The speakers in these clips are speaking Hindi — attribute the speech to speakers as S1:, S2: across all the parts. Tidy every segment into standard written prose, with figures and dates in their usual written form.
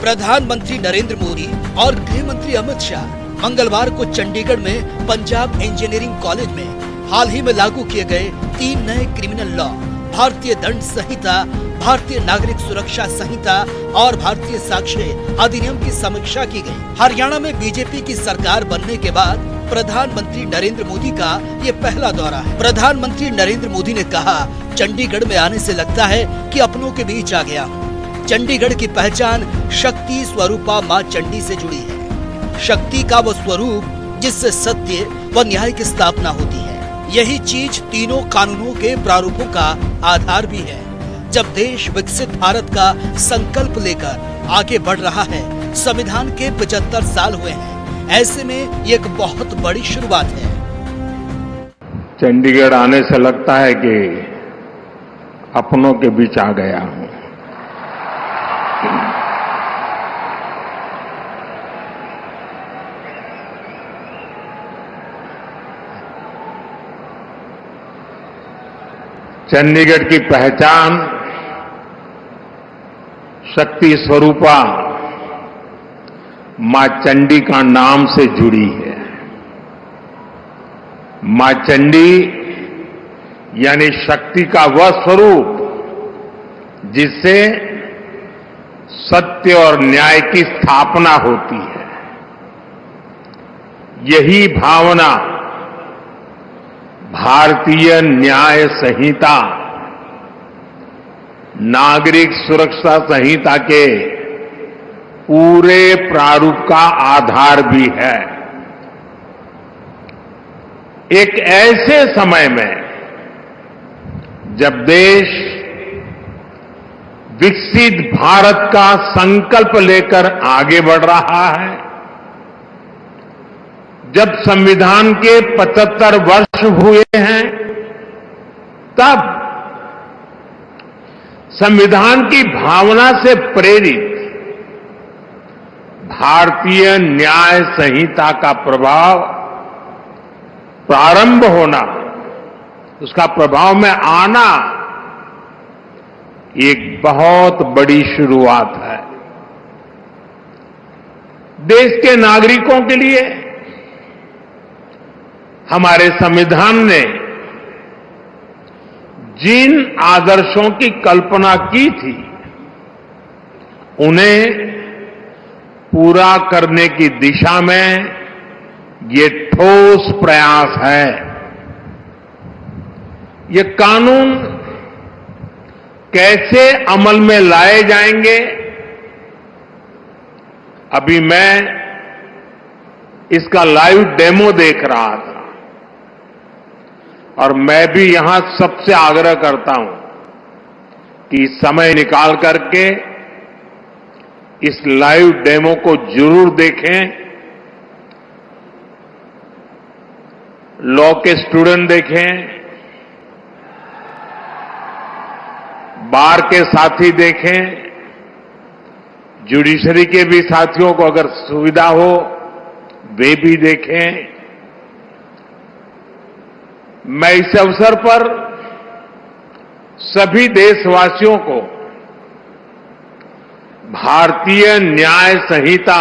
S1: प्रधानमंत्री नरेंद्र मोदी और गृह मंत्री अमित शाह मंगलवार को चंडीगढ़ में पंजाब इंजीनियरिंग कॉलेज में हाल ही में लागू किए गए 3 नए क्रिमिनल लॉ, भारतीय दंड संहिता, भारतीय नागरिक सुरक्षा संहिता और भारतीय साक्ष्य अधिनियम की समीक्षा की गई। हरियाणा में बीजेपी की सरकार बनने के बाद प्रधानमंत्री नरेंद्र मोदी का ये पहला दौरा है। प्रधानमंत्री नरेंद्र मोदी ने कहा, चंडीगढ़ में आने से लगता है कि अपनों के बीच आ गया हूँ। चंडीगढ़ की पहचान शक्ति स्वरूपा माँ चंडी से जुड़ी है। शक्ति का वो स्वरूप जिससे सत्य व न्याय की स्थापना होती है। यही चीज तीनों कानूनों के प्रारूपों का आधार भी है। जब देश विकसित भारत का संकल्प लेकर आगे बढ़ रहा है, संविधान के 75 साल हुए हैं, ऐसे में ये एक बहुत बड़ी शुरुआत है।
S2: चंडीगढ़ आने से लगता है कि अपनों के बीच आ गया हूं। चंडीगढ़ की पहचान शक्ति स्वरूपा मां चंडी का नाम से जुड़ी है। मां चंडी यानी शक्ति का वह स्वरूप जिससे सत्य और न्याय की स्थापना होती है। यही भावना भारतीय न्याय संहिता, नागरिक सुरक्षा संहिता के पूरे प्रारूप का आधार भी है। एक ऐसे समय में जब देश विकसित भारत का संकल्प लेकर आगे बढ़ रहा है, जब संविधान के 75 वर्ष हुए हैं, तब संविधान की भावना से प्रेरित भारतीय न्याय संहिता का प्रभाव प्रारंभ होना, उसका प्रभाव में आना एक बहुत बड़ी शुरुआत है। देश के नागरिकों के लिए हमारे संविधान ने जिन आदर्शों की कल्पना की थी, उन्हें पूरा करने की दिशा में ये ठोस प्रयास है। ये कानून कैसे अमल में लाए जाएंगे, अभी मैं इसका लाइव डेमो देख रहा था और मैं भी यहां सबसे आग्रह करता हूं कि समय निकाल करके इस लाइव डेमो को जरूर देखें। लॉ के स्टूडेंट देखें, बार के साथी देखें, जुडिशरी के भी साथियों को अगर सुविधा हो वे भी देखें। मैं इस अवसर पर सभी देशवासियों को भारतीय न्याय संहिता,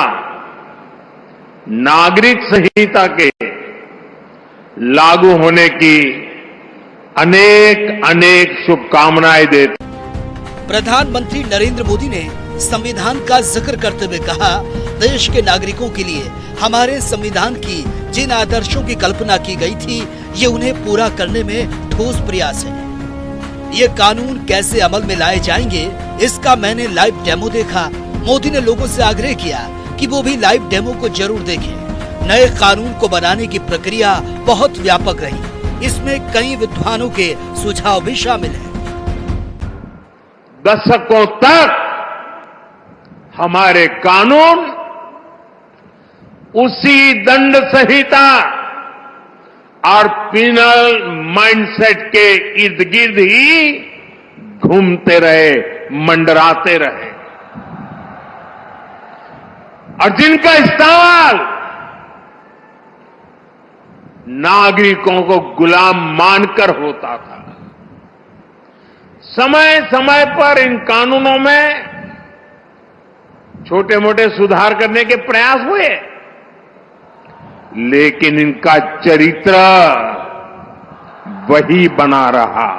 S2: नागरिक संहिता के लागू होने की अनेक अनेक शुभकामनाएं देता।
S1: प्रधानमंत्री नरेंद्र मोदी ने संविधान का जिक्र करते हुए कहा, देश के नागरिकों के लिए हमारे संविधान की जिन आदर्शों की कल्पना की गई थी, ये उन्हें पूरा करने में ठोस प्रयास है। ये कानून कैसे अमल में लाए जाएंगे, इसका मैंने लाइव डेमो देखा। मोदी ने लोगों से आग्रह किया कि वो भी लाइव डेमो को जरूर देखें। नए कानून को बनाने की प्रक्रिया बहुत व्यापक रही। इसमें कई विद्वानों के सुझाव भी शामिल हैं।
S2: दशकों तक हमारे कानून उसी दंड संहिता और पिनल माइंडसेट के इर्द गिर्द ही घूमते रहे, मंडराते रहे, और जिनका इस्तेमाल नागरिकों को गुलाम मानकर होता था। समय समय पर इन कानूनों में छोटे मोटे सुधार करने के प्रयास हुए, लेकिन इनका चरित्र वही बना रहा।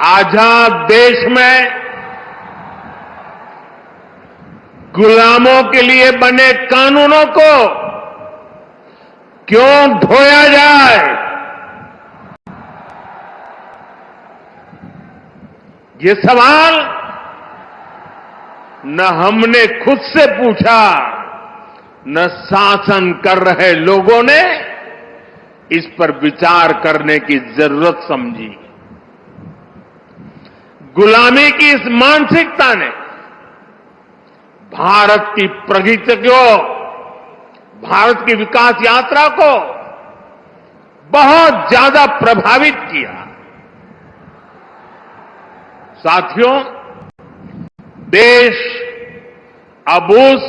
S2: आजाद देश में गुलामों के लिए बने कानूनों को क्यों ढोया जाए? ये सवाल न हमने खुद से पूछा, न शासन कर रहे लोगों ने इस पर विचार करने की जरूरत समझी। गुलामी की इस मानसिकता ने भारत की प्रगति को, भारत की विकास यात्रा को बहुत ज्यादा प्रभावित किया। साथियों, देश अब उस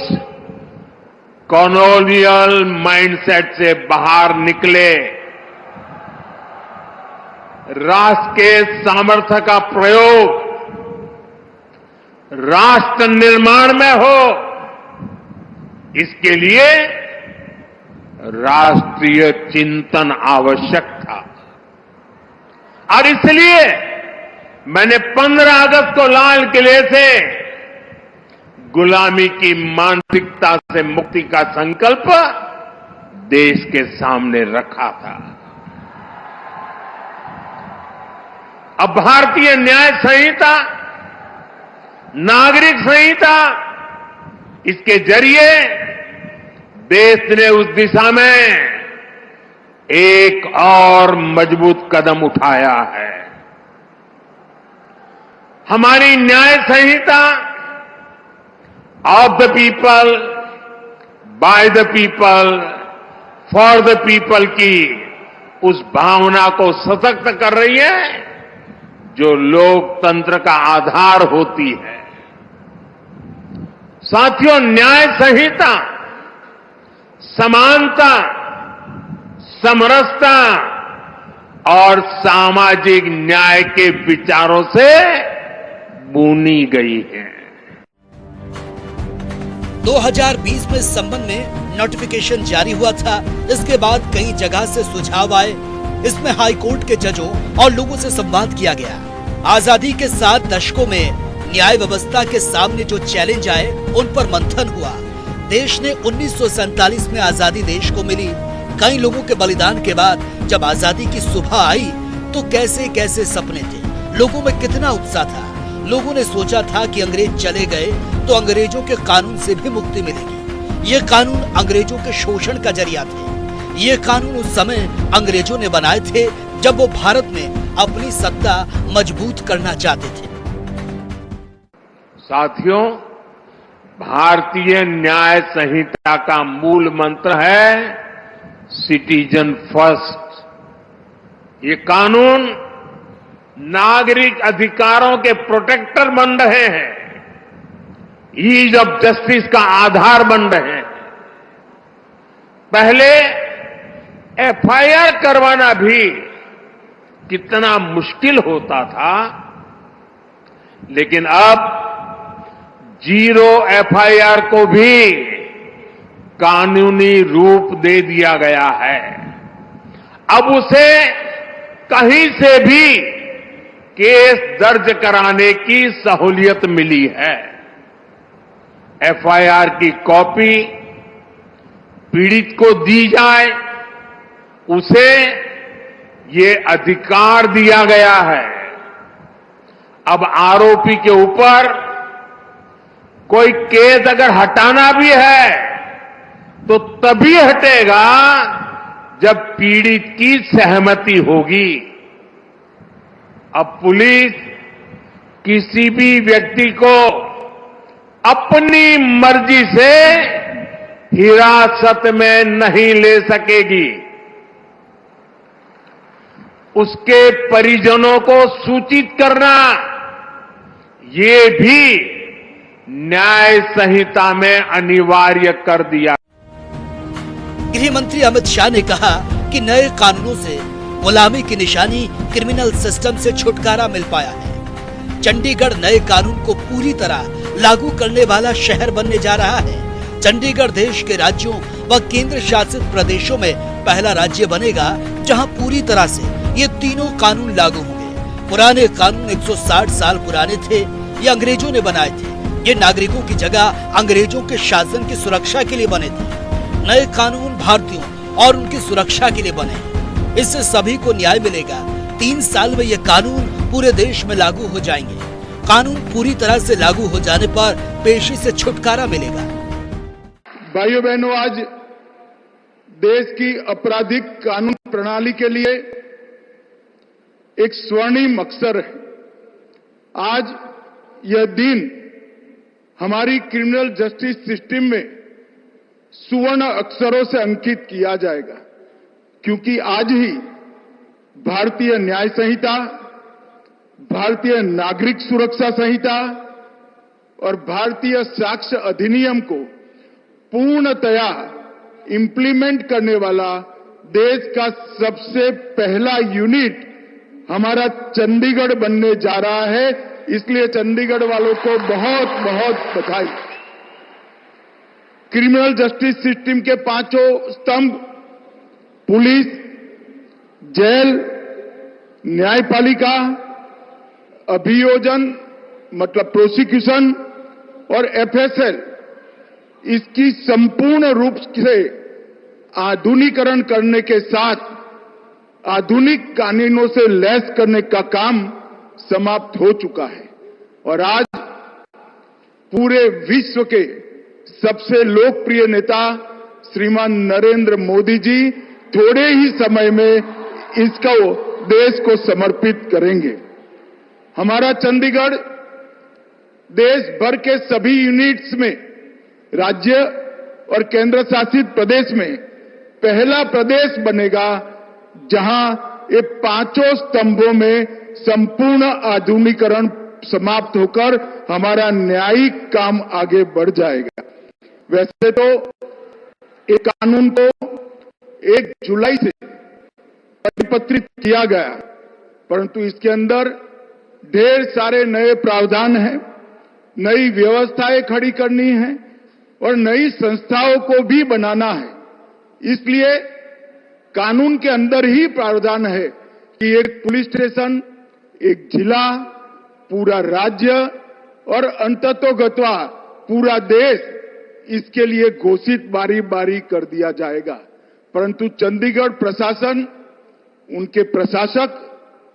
S2: कॉलोनियल माइंडसेट से बाहर निकले, राष्ट्र के सामर्थ्य का प्रयोग राष्ट्र निर्माण में हो, इसके लिए राष्ट्रीय चिंतन आवश्यक था। और इसलिए मैंने 15 अगस्त को लाल किले से गुलामी की मानसिकता से मुक्ति का संकल्प देश के सामने रखा था। अब भारतीय न्याय संहिता, नागरिक संहिता, इसके जरिए देश ने उस दिशा में एक और मजबूत कदम उठाया है। हमारी न्याय संहिता of the people, by the people, for the people की उस भावना को सशक्त कर रही है जो लोकतंत्र का आधार होती है। साथियों, न्याय संहिता समानता, समरसता और सामाजिक न्याय के विचारों से बुनी गई है।
S1: 2020 में इस संबंध में नोटिफिकेशन जारी हुआ था। इसके बाद कई जगह से सुझाव आए। इसमें हाई कोर्ट के जजों और लोगों से संवाद किया गया। आजादी के 7 दशकों में न्याय व्यवस्था के सामने जो चैलेंज आए उन पर मंथन हुआ। देश ने 1947 में आजादी देश को मिली। कई लोगों के बलिदान के बाद जब आजादी की सुबह आई तो कैसे कैसे सपने थे, लोगों में कितना उत्साह था। लोगों ने सोचा था कि अंग्रेज चले गए तो अंग्रेजों के कानून से भी मुक्ति मिलेगी। ये कानून अंग्रेजों के शोषण का जरिया थे। ये कानून उस समय अंग्रेजों ने बनाए थे जब वो भारत में अपनी सत्ता मजबूत करना चाहते थे।
S2: साथियों, भारतीय न्याय संहिता का मूल मंत्र है सिटीजन फर्स्ट। ये कानून नागरिक अधिकारों के प्रोटेक्टर बन रहे हैं, ईज ऑफ जस्टिस का आधार बन रहे हैं। पहले एफआईआर करवाना भी कितना मुश्किल होता था, लेकिन अब जीरो एफआईआर को भी कानूनी रूप दे दिया गया है। अब उसे कहीं से भी केस दर्ज कराने की सहूलियत मिली है। एफआईआर की कॉपी पीड़ित को दी जाए, उसे ये अधिकार दिया गया है। अब आरोपी के ऊपर कोई केस अगर हटाना भी है तो तभी हटेगा जब पीड़ित की सहमति होगी। अब पुलिस किसी भी व्यक्ति को अपनी मर्जी से हिरासत में नहीं ले सकेगी। उसके परिजनों को सूचित करना, ये भी न्याय संहिता में अनिवार्य कर दिया।
S1: गृह मंत्री अमित शाह ने कहा कि नए कानूनों से गुलामी की निशानी क्रिमिनल सिस्टम से छुटकारा मिल पाया है। चंडीगढ़ नए कानून को पूरी तरह लागू करने वाला शहर बनने जा रहा है। चंडीगढ़ देश के राज्यों व केंद्र शासित प्रदेशों में पहला राज्य बनेगा जहां पूरी तरह से ये तीनों कानून लागू होंगे। पुराने कानून 160 साल पुराने थे, ये अंग्रेजों ने बनाए थे। ये नागरिकों की जगह अंग्रेजों के शासन की सुरक्षा के लिए बने थे। नए कानून भारतीयों और उनकी सुरक्षा के लिए बने। इससे सभी को न्याय मिलेगा। 3 साल में ये कानून पूरे देश में लागू हो जाएंगे। कानून पूरी तरह से लागू हो जाने पर पेशी से छुटकारा मिलेगा।
S3: भाइयों बहनों, आज देश की आपराधिक कानून प्रणाली के लिए एक स्वर्णिम अवसर है। आज यह दिन हमारी क्रिमिनल जस्टिस सिस्टम में सुवर्ण अक्षरों से अंकित किया जाएगा, क्योंकि आज ही भारतीय न्याय संहिता, भारतीय नागरिक सुरक्षा संहिता और भारतीय साक्ष्य अधिनियम को पूर्णतया इंप्लीमेंट करने वाला देश का सबसे पहला यूनिट हमारा चंडीगढ़ बनने जा रहा है। इसलिए चंडीगढ़ वालों को बहुत बहुत बधाई। क्रिमिनल जस्टिस सिस्टम के पांचों स्तंभ पुलिस, जेल, न्यायपालिका, अभियोजन मतलब प्रोसिक्यूशन और एफएसएल, इसकी संपूर्ण रूप से आधुनिकीकरण करने के साथ आधुनिक कानूनों से लैस करने का काम समाप्त हो चुका है और आज पूरे विश्व के सबसे लोकप्रिय नेता श्रीमान नरेंद्र मोदी जी थोड़े ही समय में इसको देश को समर्पित करेंगे। हमारा चंडीगढ़ देश भर के सभी यूनिट्स में राज्य और केंद्र शासित प्रदेश में पहला प्रदेश बनेगा जहां ये पांचों स्तंभों में संपूर्ण आधुनिकीकरण समाप्त होकर हमारा न्यायिक काम आगे बढ़ जाएगा। वैसे तो ये कानून को 1 जुलाई से परिपत्रित किया गया, परंतु इसके अंदर ढेर सारे नए प्रावधान हैं, नई व्यवस्थाएं खड़ी करनी है और नई संस्थाओं को भी बनाना है। इसलिए कानून के अंदर ही प्रावधान है कि एक पुलिस स्टेशन, एक जिला, पूरा राज्य और अंततोगत्वा पूरा देश इसके लिए घोषित बारी बारी कर दिया जाएगा। परंतु चंडीगढ़ प्रशासन, उनके प्रशासक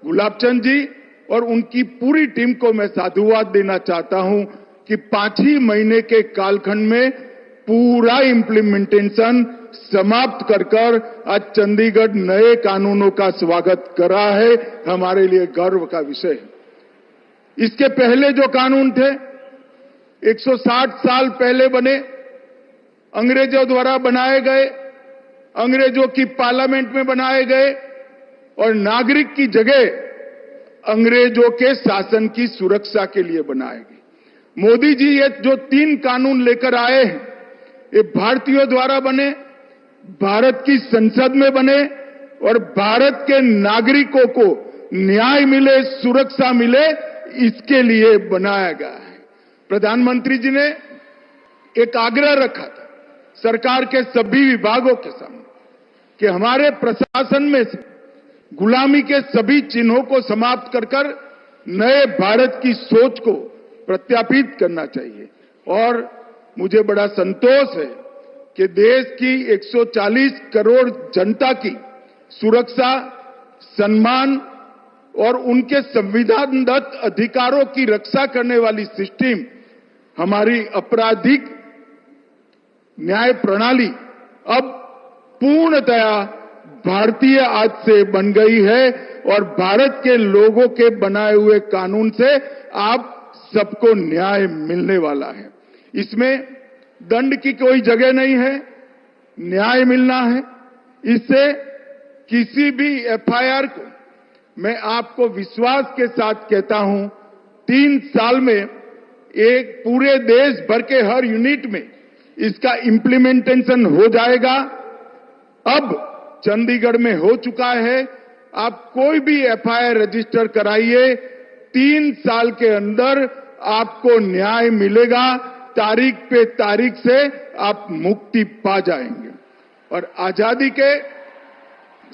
S3: गुलाबचंद जी और उनकी पूरी टीम को मैं साधुवाद देना चाहता हूं कि 5 ही महीने के कालखंड में पूरा इम्प्लीमेंटेशन समाप्त कर आज चंडीगढ़ नए कानूनों का स्वागत कर रहा है। हमारे लिए गर्व का विषय है। इसके पहले जो कानून थे 160 साल पहले बने, अंग्रेजों द्वारा बनाए गए, अंग्रेजों की पार्लियामेंट में बनाए गए और नागरिक की जगह अंग्रेजों के शासन की सुरक्षा के लिए बनाए गए। मोदी जी ये जो 3 कानून लेकर आए हैं, ये भारतीयों द्वारा बने, भारत की संसद में बने और भारत के नागरिकों को न्याय मिले, सुरक्षा मिले, इसके लिए बनाया गया है। प्रधानमंत्री जी ने एक आग्रह रखा था सरकार के सभी विभागों के सामने कि हमारे प्रशासन में से गुलामी के सभी चिन्हों को समाप्त कर नए भारत की सोच को प्रत्यापित करना चाहिए। और मुझे बड़ा संतोष है कि देश की 140 करोड़ जनता की सुरक्षा, सम्मान और उनके संविधानदत्त अधिकारों की रक्षा करने वाली सिस्टम हमारी आपराधिक न्याय प्रणाली अब पूर्णतया भारतीय आज से बन गई है और भारत के लोगों के बनाए हुए कानून से आप सबको न्याय मिलने वाला है। इसमें दंड की कोई जगह नहीं है, न्याय मिलना है। इससे किसी भी एफआईआर को मैं आपको विश्वास के साथ कहता हूं 3 साल में एक पूरे देश भर के हर यूनिट में इसका इम्प्लीमेंटेशन हो जाएगा। अब चंडीगढ़ में हो चुका है। आप कोई भी एफआईआर रजिस्टर कराइए, 3 साल के अंदर आपको न्याय मिलेगा, तारीख पे तारीख से आप मुक्ति पा जाएंगे। और आजादी के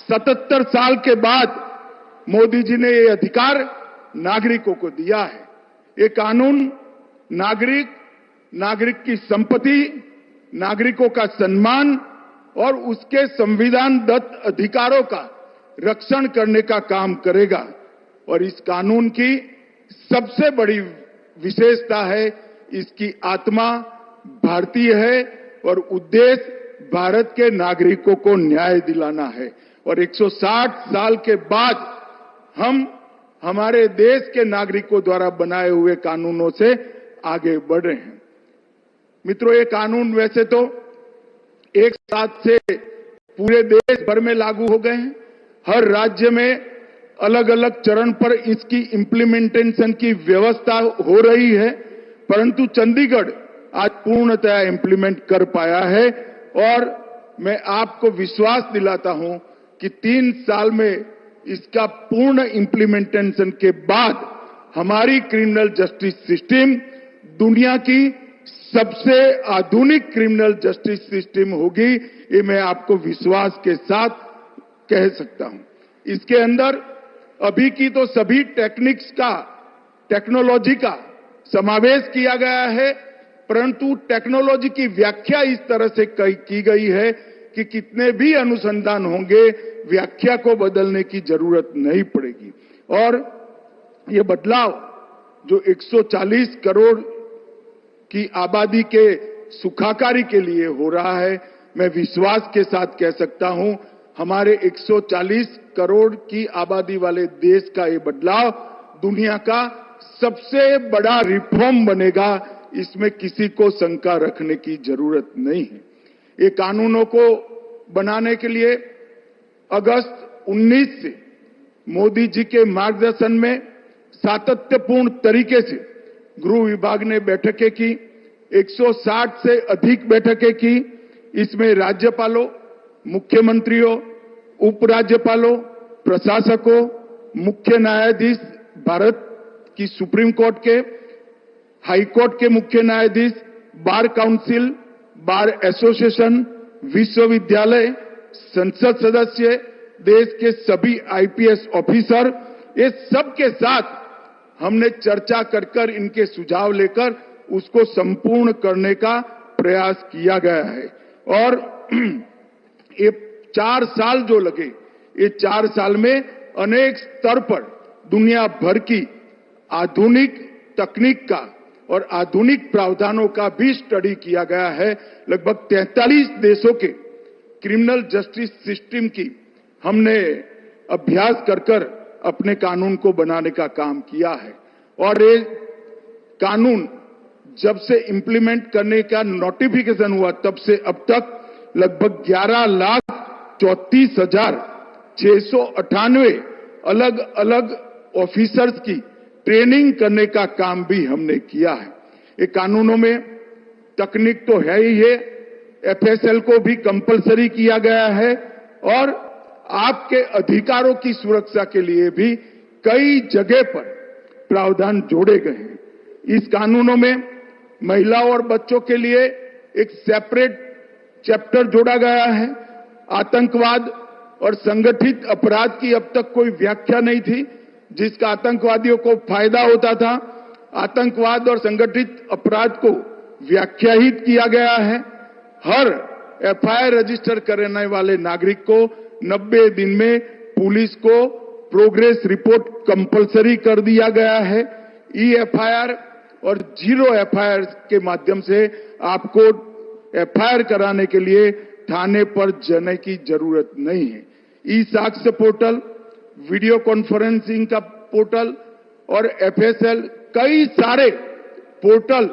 S3: 77 साल के बाद मोदी जी ने ये अधिकार नागरिकों को दिया है। ये कानून नागरिक की संपत्ति, नागरिकों का सम्मान और उसके संविधान दत्त अधिकारों का रक्षण करने का काम करेगा। और इस कानून की सबसे बड़ी विशेषता है, इसकी आत्मा भारतीय है और उद्देश्य भारत के नागरिकों को न्याय दिलाना है। और 160 साल के बाद हम हमारे देश के नागरिकों द्वारा बनाए हुए कानूनों से आगे बढ़ रहे हैं। मित्रों, ये कानून वैसे तो एक साथ से पूरे देश भर में लागू हो गए हैं। हर राज्य में अलग अलग चरण पर इसकी इम्प्लीमेंटेशन की व्यवस्था हो रही है, परंतु चंडीगढ़ आज पूर्णतया इम्प्लीमेंट कर पाया है। और मैं आपको विश्वास दिलाता हूं कि 3 साल में इसका पूर्ण इम्प्लीमेंटेशन के बाद हमारी क्रिमिनल जस्टिस सिस्टम दुनिया की सबसे आधुनिक क्रिमिनल जस्टिस सिस्टम होगी, ये मैं आपको विश्वास के साथ कह सकता हूं। इसके अंदर अभी की तो सभी टेक्नोलॉजी का समावेश किया गया है, परंतु टेक्नोलॉजी की व्याख्या इस तरह से की गई है कि कितने भी अनुसंधान होंगे, व्याख्या को बदलने की जरूरत नहीं पड़ेगी। और ये बदलाव जो 140 करोड़ की आबादी के सुखाकारी के लिए हो रहा है, मैं विश्वास के साथ कह सकता हूं, हमारे 140 करोड़ की आबादी वाले देश का ये बदलाव दुनिया का सबसे बड़ा रिफॉर्म बनेगा, इसमें किसी को शंका रखने की जरूरत नहीं है। ये कानूनों को बनाने के लिए अगस्त 19 से मोदी जी के मार्गदर्शन में सातत्यपूर्ण तरीके से गृह विभाग ने बैठकें की, 160 से अधिक बैठकें की। इसमें राज्यपालों, मुख्यमंत्रियों, उपराज्यपालों, प्रशासकों, मुख्य न्यायाधीश, भारत की सुप्रीम कोर्ट के, हाई कोर्ट के मुख्य न्यायाधीश, बार काउंसिल, बार एसोसिएशन, विश्वविद्यालय, संसद सदस्य, देश के सभी आईपीएस ऑफिसर, ये सब के साथ हमने चर्चा कर इनके सुझाव लेकर उसको संपूर्ण करने का प्रयास किया गया है। और ये 4 साल जो लगे, ये 4 साल में अनेक स्तर पर दुनिया भर की आधुनिक तकनीक का और आधुनिक प्रावधानों का भी स्टडी किया गया है। लगभग 43 देशों के क्रिमिनल जस्टिस सिस्टम की हमने अभ्यास कर अपने कानून को बनाने का काम किया है। और ये कानून जब से इंप्लीमेंट करने का नोटिफिकेशन हुआ तब से अब तक लगभग 11,34,698 अलग अलग ऑफिसर्स की ट्रेनिंग करने का काम भी हमने किया है। ये कानूनों में तकनीक तो है ही है, एफएसएल को भी कंपलसरी किया गया है और आपके अधिकारों की सुरक्षा के लिए भी कई जगह पर प्रावधान जोड़े गए हैं। इस कानूनों में महिलाओं और बच्चों के लिए एक सेपरेट चैप्टर जोड़ा गया है। आतंकवाद और संगठित अपराध की अब तक कोई व्याख्या नहीं थी, जिसका आतंकवादियों को फायदा होता था। आतंकवाद और संगठित अपराध को व्याख्याहित किया गया है। हर एफआईआर रजिस्टर करने वाले नागरिक को 90 दिन में पुलिस को प्रोग्रेस रिपोर्ट कंपलसरी कर दिया गया है। ईएफआईआर और जीरो एफआईआर के माध्यम से आपको एफआईआर कराने के लिए थाने पर जाने की जरूरत नहीं है। ई साक्ष्य पोर्टल, वीडियो कॉन्फ्रेंसिंग का पोर्टल और एफएसएल, कई सारे पोर्टल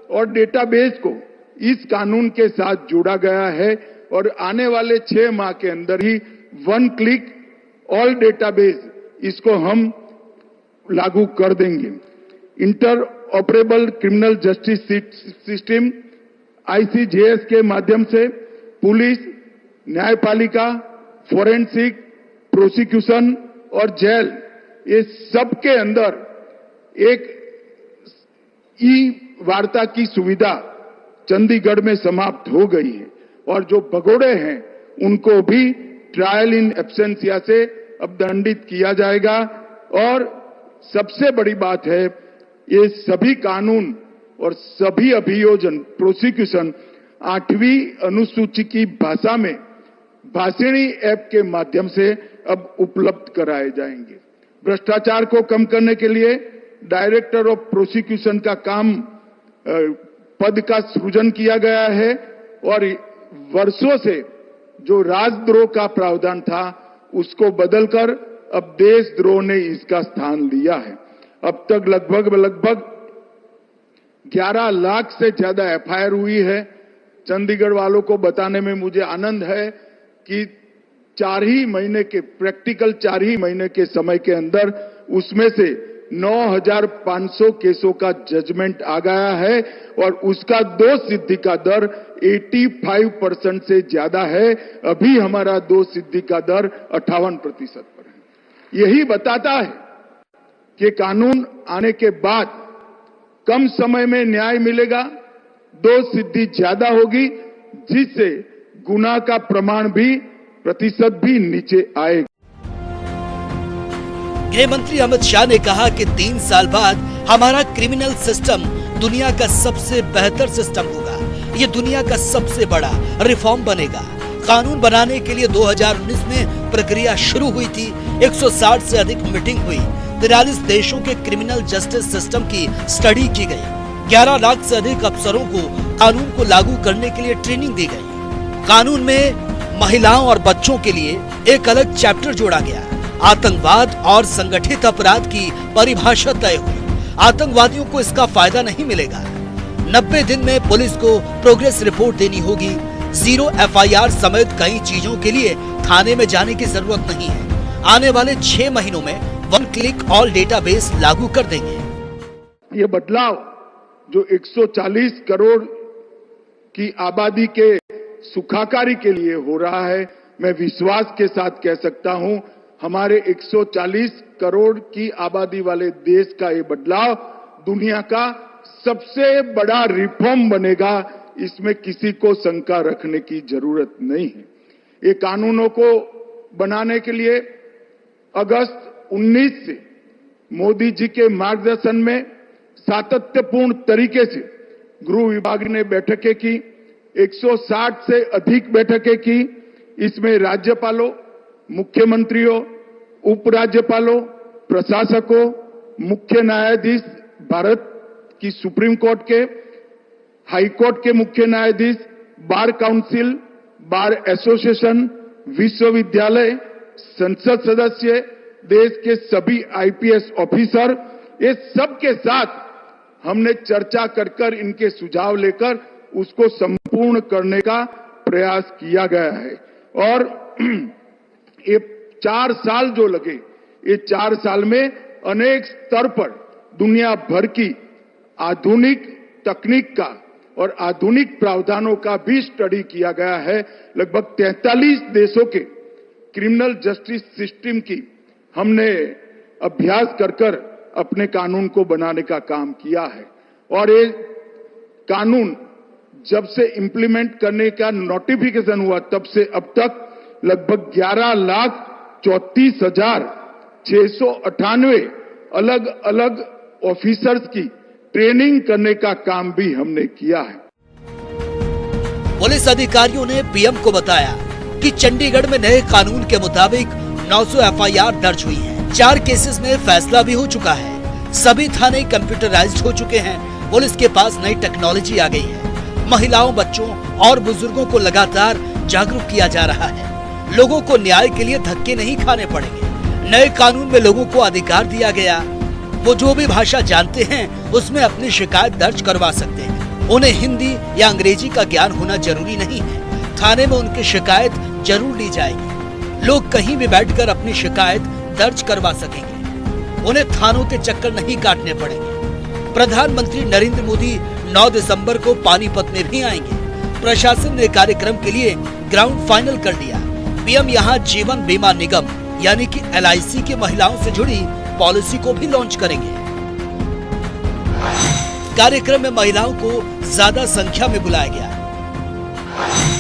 S3: और डेटाबेस को इस कानून के साथ जोड़ा गया है और आने वाले 6 माह के अंदर ही 1 क्लिक ऑल डेटाबेस इसको हम लागू कर देंगे। Inter operable criminal justice system ICJS के माध्यम से पुलिस, न्यायपालिका, फोरेंसिक, प्रोसिक्यूशन और जेल, ये सब के अंदर एक ई वार्ता की सुविधा चंडीगढ़ में समाप्त हो गई है और जो भगोड़े हैं उनको भी ट्रायल इन एब्सेंसिया से अब दंडित किया जाएगा। और सबसे बड़ी बात है, ये सभी कानून और सभी अभियोजन प्रोसिक्यूशन 8वीं अनुसूची की भाषा में भाषिणी ऐप के माध्यम से अब उपलब्ध कराए जाएंगे। भ्रष्टाचार को कम करने के लिए डायरेक्टर ऑफ प्रोसिक्यूशन का काम पद का सृजन किया गया है और वर्षों से जो राजद्रोह का प्रावधान था उसको बदलकर अब देशद्रोह ने इसका स्थान लिया है। अब तक लगभग 11 लाख से ज्यादा एफआईआर हुई है। चंडीगढ़ वालों को बताने में मुझे आनंद है कि 4 ही महीने के समय के अंदर उसमें से 9,500 केसों का जजमेंट आ गया है और उसका दोष सिद्धि का दर 85% से ज्यादा है। अभी हमारा दोष सिद्धि का दर 58% पर है। यही बताता है कि कानून आने के बाद कम समय में न्याय मिलेगा, दोष सिद्धि ज्यादा होगी, जिससे गुनाह का प्रमाण भी प्रतिशत भी नीचे आएगा।
S1: गृह मंत्री अमित शाह ने कहा कि 3 साल बाद हमारा क्रिमिनल सिस्टम दुनिया का सबसे बेहतर सिस्टम होगा। ये दुनिया का सबसे बड़ा रिफॉर्म बनेगा। कानून बनाने के लिए 2019 में प्रक्रिया शुरू हुई थी। 160 से अधिक मीटिंग हुई। 43 देशों के क्रिमिनल जस्टिस सिस्टम की स्टडी की गई। 11 लाख से अधिक अफसरों को कानून को लागू करने के लिए ट्रेनिंग दी गई। कानून में महिलाओं और बच्चों के लिए एक अलग चैप्टर जोड़ा गया। आतंकवाद और संगठित अपराध की परिभाषा तय हुई। आतंकवादियों को इसका फायदा नहीं मिलेगा। 90 दिन में पुलिस को प्रोग्रेस रिपोर्ट देनी होगी। 0 एफआईआर समेत कई चीजों के लिए थाने में जाने की जरूरत नहीं है। आने वाले 6 महीनों में 1 क्लिक ऑल डेटाबेस लागू कर देंगे।
S3: ये बदलाव जो 140 करोड़ की आबादी के सुखाकारी के लिए हो रहा है, मैं विश्वास के साथ कह सकता हूं हमारे 140 करोड़ की आबादी वाले देश का ये बदलाव दुनिया का सबसे बड़ा रिफॉर्म बनेगा। इसमें किसी को शंका रखने की जरूरत नहीं है। ये कानूनों को बनाने के लिए अगस्त 19 से मोदी जी के मार्गदर्शन में सातत्यपूर्ण तरीके से गृह विभाग ने बैठकें की। 160 से अधिक बैठकें की। इसमें राज्यपालों, मुख्यमंत्रियों, उपराज्यपालों, प्रशासकों, मुख्य न्यायाधीश, भारत की सुप्रीम कोर्ट के, हाई कोर्ट के मुख्य न्यायाधीश, बार काउंसिल, बार एसोसिएशन, विश्वविद्यालय, संसद सदस्य, देश के सभी आईपीएस ऑफिसर, ये सब के साथ हमने चर्चा कर इनके सुझाव लेकर उसको संपूर्ण करने का प्रयास किया गया है। और ये 4 साल जो लगे, ये 4 साल में अनेक स्तर पर दुनिया भर की आधुनिक तकनीक का और आधुनिक प्रावधानों का भी स्टडी किया गया है। लगभग 43 देशों के क्रिमिनल जस्टिस सिस्टम की हमने अभ्यास कर अपने कानून को बनाने का काम किया है। और ये कानून जब से इंप्लीमेंट करने का नोटिफिकेशन हुआ तब से अब तक लगभग 11,34,698 अलग अलग ऑफिसर्स की ट्रेनिंग करने का काम भी हमने किया है।
S1: पुलिस अधिकारियों ने पीएम को बताया कि चंडीगढ़ में नए कानून के मुताबिक 900 एफआईआर दर्ज हुई हैं। 4 केसेस में फैसला भी हो चुका है। सभी थाने कंप्यूटराइज्ड हो चुके हैं। पुलिस के पास नई टेक्नोलॉजी आ गई है। महिलाओं, बच्चों और बुजुर्गों को लगातार जागरूक किया जा रहा है। लोगों को न्याय के लिए धक्के नहीं खाने पड़ेंगे। नए कानून में लोगों को अधिकार दिया गया। वो जो भी भाषा जानते हैं उसमें अपनी शिकायत दर्ज करवा सकते हैं। उन्हें हिंदी या अंग्रेजी का ज्ञान होना जरूरी नहीं है। थाने में उनकी शिकायत जरूर ली जाएगी। लोग कहीं भी बैठकर अपनी शिकायत दर्ज करवा सकेंगे। उन्हें थानों के चक्कर नहीं काटने पड़ेंगे। प्रधानमंत्री नरेंद्र मोदी 9 दिसंबर को पानीपत में भी आएंगे। प्रशासन ने कार्यक्रम के लिए ग्राउंड फाइनल कर दिया। पीएम यहां जीवन बीमा निगम यानी कि LIC की महिलाओं से जुड़ी पॉलिसी को भी लॉन्च करेंगे। कार्यक्रम में महिलाओं को ज्यादा संख्या में बुलाया गया।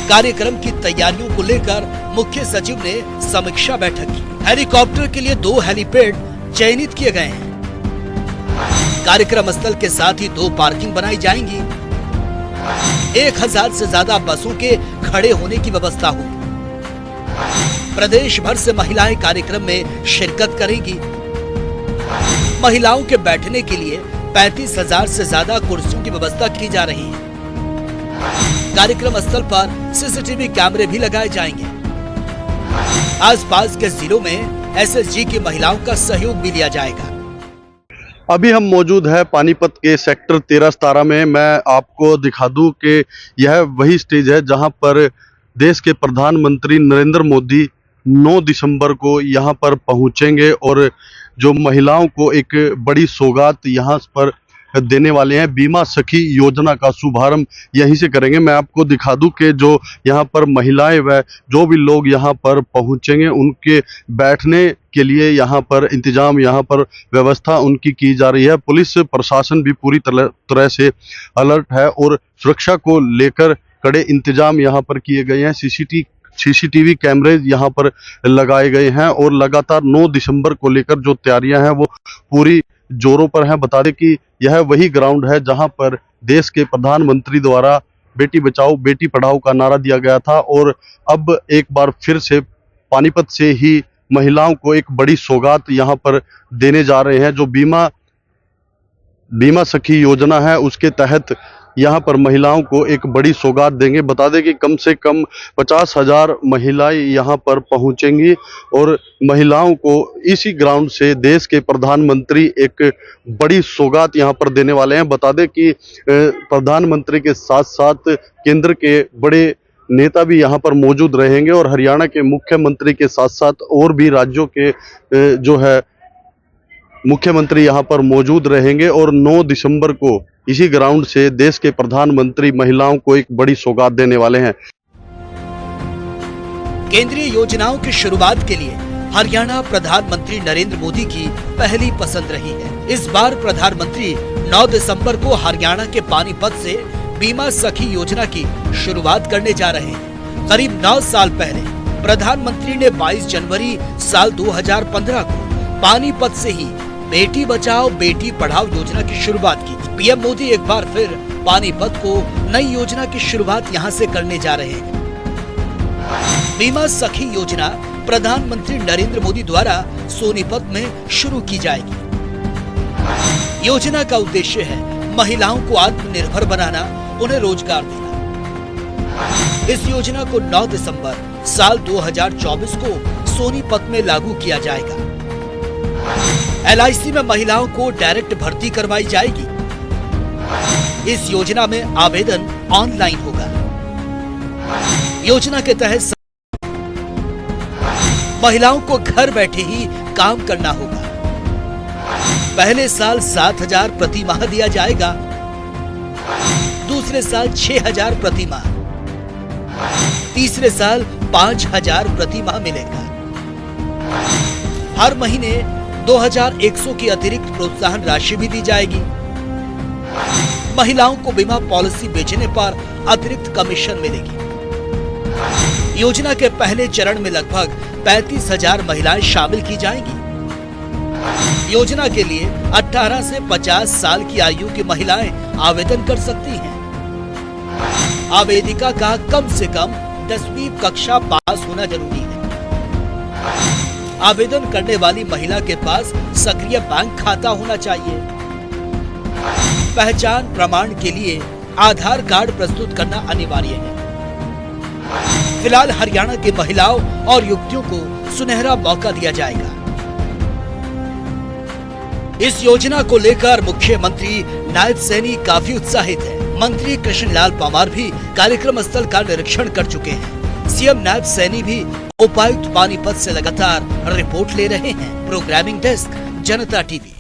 S1: कार्यक्रम की तैयारियों को लेकर मुख्य सचिव ने समीक्षा बैठक की। हेलीकॉप्टर के लिए 2 हेलीपैड चयनित किए गए हैं। कार्यक्रम स्थल के साथ ही 2 पार्किंग बनाई जाएंगी। 1000 से ज्यादा बसों के खड़े होने की व्यवस्था होगी। प्रदेश भर से महिलाएं कार्यक्रम में शिरकत करेंगी। महिलाओं के बैठने के लिए 35,000 से ज्यादा कुर्सियों की व्यवस्था की जा रही है। कार्यक्रम स्थल पर सीसीटीवी कैमरे भी लगाए जाएंगे। आसपास के जिलों में एसएसजी की महिलाओं का सहयोग भी लिया जाएगा।
S4: अभी हम मौजूद है पानीपत के सेक्टर 13-17 में। मैं आपको दिखा दूं कि यह वही स्टेज है जहां पर देश के प्रधानमंत्री नरेंद्र मोदी 9 दिसंबर को यहां पर पहुंचेंगे और जो महिलाओं को एक बड़ी सौगात यहां पर देने वाले हैं। बीमा सखी योजना का शुभारंभ यहीं से करेंगे। मैं आपको दिखा दूं कि जो यहां पर महिलाएं व जो भी लोग यहां पर पहुंचेंगे उनके बैठने के लिए यहां पर इंतजाम, यहां पर व्यवस्था उनकी की जा रही है। पुलिस प्रशासन भी पूरी तरह से अलर्ट है और सुरक्षा को लेकर कड़े इंतजाम यहां पर किए गए हैं। सीसीटीवी कैमरे यहां पर लगाए गए हैं और लगातार 9 दिसंबर को लेकर जो तैयारियां हैं वो पूरी जोरों पर हैं। बता दें कि यह वही ग्राउंड है जहां पर देश के प्रधानमंत्री द्वारा बेटी बचाओ बेटी पढ़ाओ का नारा दिया गया था और अब एक बार फिर से पानीपत से ही महिलाओं को एक बड़ी सौगात यहां पर देने जा रहे हैं। जो बीमा सखी योजना है उसके तहत यहां पर महिलाओं को एक बड़ी सौगात देंगे। बता दें कि कम से कम 50,000 महिलाएं यहां पर पहुंचेंगी और महिलाओं को इसी ग्राउंड से देश के प्रधानमंत्री एक बड़ी सौगात यहां पर देने वाले हैं। बता दें कि प्रधानमंत्री के साथ साथ केंद्र के बड़े नेता भी यहां पर मौजूद रहेंगे और हरियाणा के मुख्यमंत्री के साथ साथ और भी राज्यों के जो है मुख्यमंत्री यहां पर मौजूद रहेंगे और 9 दिसंबर को इसी ग्राउंड से देश के प्रधानमंत्री महिलाओं को एक बड़ी सौगात देने वाले हैं।
S1: केंद्रीय योजनाओं की शुरुआत के लिए हरियाणा प्रधानमंत्री नरेंद्र मोदी की पहली पसंद रही है। इस बार प्रधानमंत्री 9 दिसंबर को हरियाणा के पानीपत से बीमा सखी योजना की शुरुआत करने जा रहे हैं। करीब 9 साल पहले प्रधानमंत्री ने 22 जनवरी साल 2015 को पानीपत से ही बेटी बचाओ बेटी पढ़ाओ योजना की शुरुआत की। पीएम मोदी एक बार फिर पानीपत को नई योजना की शुरुआत यहां से करने जा रहे हैं। बीमा सखी योजना प्रधानमंत्री नरेंद्र मोदी द्वारा सोनीपत में शुरू की जाएगी। योजना का उद्देश्य है महिलाओं को आत्मनिर्भर बनाना, उन्हें रोजगार देना। इस योजना को 9 दिसंबर साल 2024 को सोनीपत में लागू किया जाएगा। LIC में महिलाओं को डायरेक्ट भर्ती करवाई जाएगी। इस योजना में आवेदन ऑनलाइन होगा। योजना के तहत महिलाओं को घर बैठे ही काम करना होगा। पहले साल 7,000 प्रति माह दिया जाएगा, दूसरे साल 6,000 प्रति माह, तीसरे साल 5,000 प्रति माह मिलेगा। हर महीने 2,100 की अतिरिक्त प्रोत्साहन राशि भी दी जाएगी। महिलाओं को बीमा पॉलिसी बेचने पर अतिरिक्त कमीशन मिलेगी। योजना के पहले चरण में लगभग 35,000 महिलाएं शामिल की जाएंगी। योजना के लिए 18 से 50 साल की आयु की महिलाएं आवेदन कर सकती हैं। आवेदिका का कम से कम 10वीं कक्षा पास होना जरूरी है। आवेदन करने वाली महिला के पास सक्रिय बैंक खाता होना चाहिए। पहचान प्रमाण के लिए आधार कार्ड प्रस्तुत करना अनिवार्य है। फिलहाल हरियाणा की महिलाओं और युवतियों को सुनहरा मौका दिया जाएगा। इस योजना को लेकर मुख्यमंत्री नायब सैनी काफी उत्साहित है। मंत्री कृष्णलाल पंवार भी कार्यक्रम स्थल का निरीक्षण कर चुके हैं। सीएम नायब सैनी भी उपायुक्त पानीपत से लगातार रिपोर्ट ले रहे हैं। प्रोग्रामिंग डेस्क, जनता टीवी।